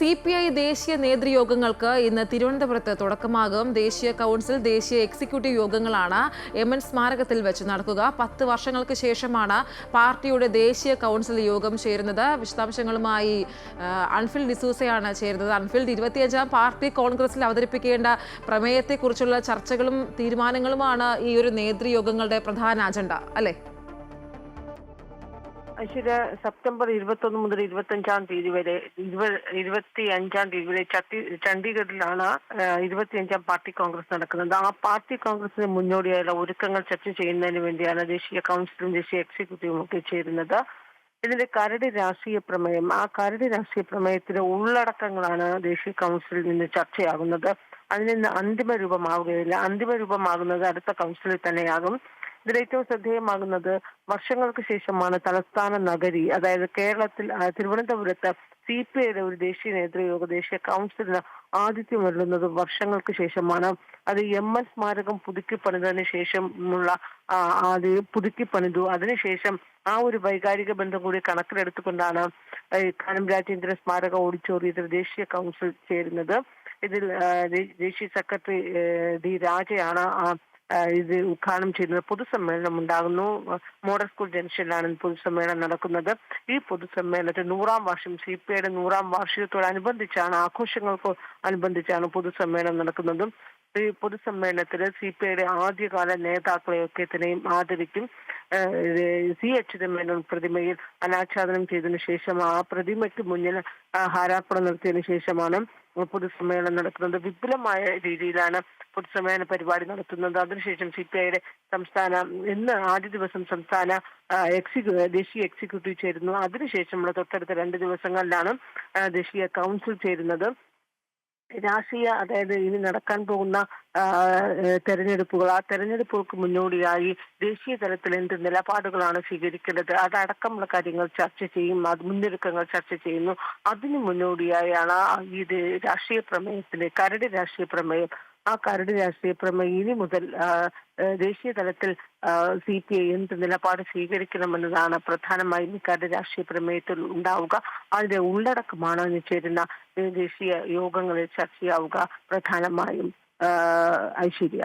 CPI ദേശീയ നേതൃയോഗങ്ങൾക്ക് ഇന്ന് തിരുവനന്തപുരത്ത് തുടക്കമാകും. ദേശീയ കൗൺസിൽ, ദേശീയ എക്സിക്യൂട്ടീവ് യോഗങ്ങളാണ് MN സ്മാരകത്തിൽ വെച്ച് നടക്കുക. 10 വർഷങ്ങൾക്ക് ശേഷമാണ് പാർട്ടിയുടെ ദേശീയ കൗൺസിൽ യോഗം ചേരുന്നത്. വിശദാംശങ്ങളുമായി അൻഫിൽ ഡിസൂസയാണ് ചേരുന്നത്. അൻഫിൽ, 25ാം പാർട്ടി കോൺഗ്രസിൽ അവതരിപ്പിക്കേണ്ട പ്രമേയത്തെക്കുറിച്ചുള്ള ചർച്ചകളും തീരുമാനങ്ങളുമാണ് ഈ ഒരു നേതൃയോഗങ്ങളുടെ പ്രധാന അജണ്ട, അല്ലേ? ഐശ്വര്യ, സെപ്റ്റംബർ 21 മുതൽ 25-ാം തീയതി വരെ 25-ാം തീയതി വരെ ചണ്ഡീഗഡിലാണ് 25ാം പാർട്ടി കോൺഗ്രസ് നടക്കുന്നത്. ആ പാർട്ടി കോൺഗ്രസിന് മുന്നോടിയായുള്ള ഒരുക്കങ്ങൾ ചർച്ച ചെയ്യുന്നതിന് വേണ്ടിയാണ് ദേശീയ കൗൺസിലും ദേശീയ എക്സിക്യൂട്ടീവും ഒക്കെ ചേരുന്നത്. ഇതിന്റെ കരട് രാഷ്ട്രീയ പ്രമേയം, ആ കരട് രാഷ്ട്രീയ പ്രമേയത്തിന്റെ ഉള്ളടക്കങ്ങളാണ് ദേശീയ കൗൺസിലിൽ നിന്ന് ചർച്ചയാകുന്നത്. അതിൽ നിന്ന് അന്തിമ രൂപമാവുകയില്ല. അന്തിമ രൂപമാകുന്നത് അടുത്ത കൗൺസിലിൽ തന്നെയാകും. ഇതിലേറ്റവും ശ്രദ്ധേയമാകുന്നത് വർഷങ്ങൾക്ക് ശേഷമാണ് തലസ്ഥാന നഗരി, അതായത് കേരളത്തിൽ തിരുവനന്തപുരത്ത് CPIയുടെ ഒരു ദേശീയ നേതൃയോഗ ദേശീയ കൗൺസിലിന് ആതിഥ്യം വരുന്നത് വർഷങ്ങൾക്ക് ശേഷമാണ്. അത് MN സ്മാരകം പുതുക്കിപ്പണിതതിന് ശേഷമുള്ള പുതുക്കിപ്പണിതു. അതിനുശേഷം ആ ഒരു വൈകാരിക ബന്ധം കൂടി കണക്കിലെടുത്തുകൊണ്ടാണ് കാനം രാജേന്ദ്ര സ്മാരക ഓഡിറ്റോറിയത്തിൽ ദേശീയ കൗൺസിൽ ചേരുന്നത്. ഇതിൽ ദേശീയ സെക്രട്ടറി D രാജയാണ് ഇത് ഉദ്ഘാടനം ചെയ്യുന്നത്. പൊതുസമ്മേളനം ഉണ്ടാകുന്നു. മോഡൽ സ്കൂൾ ജംഗ്ഷനിലാണ് പൊതുസമ്മേളനം നടക്കുന്നത്. ഈ പൊതുസമ്മേളനത്തിൽ 100-ാം വർഷം CPIയുടെ 100-ാം വാർഷികത്തോടനുബന്ധിച്ചാണ്, ആഘോഷങ്ങൾക്ക് അനുബന്ധിച്ചാണ് പൊതുസമ്മേളനം നടക്കുന്നതും. ഈ പൊതുസമ്മേളനത്തിൽ CPIയുടെ ആദ്യകാല നേതാക്കളെയൊക്കെ തന്നെയും ആദരിക്കും. CH മേനോൻ പ്രതിമയിൽ അനാച്ഛാദനം ചെയ്തതിനു ശേഷം ആ പ്രതിമയ്ക്ക് മുന്നിൽ ഹാരാർപ്പണം നടത്തിയതിനു ശേഷമാണ് പൊതുസമ്മേളനം നടക്കുന്നത്. വിപുലമായ രീതിയിലാണ് പൊതുസമ്മേളന പരിപാടി നടത്തുന്നത്. അതിനുശേഷം CPIയുടെ ഇന്ന് ആദ്യ ദിവസം സംസ്ഥാന ദേശീയ എക്സിക്യൂട്ടീവ് ചേരുന്നു. അതിനുശേഷമുള്ള തൊട്ടടുത്ത 2 ദിവസങ്ങളിലാണ് ദേശീയ കൗൺസിൽ ചേരുന്നത്. അതായത് ഇനി നടക്കാൻ പോകുന്ന തെരഞ്ഞെടുപ്പുകൾ, ആ തെരഞ്ഞെടുപ്പുകൾക്ക് മുന്നോടിയായി ദേശീയ തലത്തിൽ എന്ത് നിലപാടുകളാണ് സ്വീകരിക്കേണ്ടത്, അതടക്കമുള്ള കാര്യങ്ങൾ ചർച്ച ചെയ്യും. മുന്നൊരുക്കങ്ങൾ ചർച്ച ചെയ്യുന്നു. അതിന് മുന്നോടിയായാണ് ഈ രാഷ്ട്രീയ പ്രമേയത്തിന്റെ കരട് രാഷ്ട്രീയ പ്രമേയം. ആ കരട് രാഷ്ട്രീയ പ്രമേയം ഇനി മുതൽ ദേശീയ തലത്തിൽ CPI എന്ത് നിലപാട് സ്വീകരിക്കണമെന്നതാണ് പ്രധാനമായും ഈ കരട് രാഷ്ട്രീയ പ്രമേയത്തിൽ ഉണ്ടാവുക. അതിന്റെ ഉള്ളടക്കമാണ് ഇനി ചേരുന്ന ദേശീയ യോഗങ്ങളിൽ ചർച്ചയാവുക പ്രധാനമായും. ഐശ്വര്യ,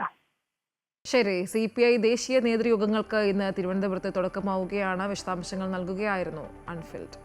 ശരി. CPI ദേശീയ നേതൃയോഗങ്ങൾക്ക് ഇന്ന് തിരുവനന്തപുരത്ത് തുടക്കമാവുകയാണ്. വിശദാംശങ്ങൾ നൽകുകയായിരുന്നു അൻഫിൽഡ്.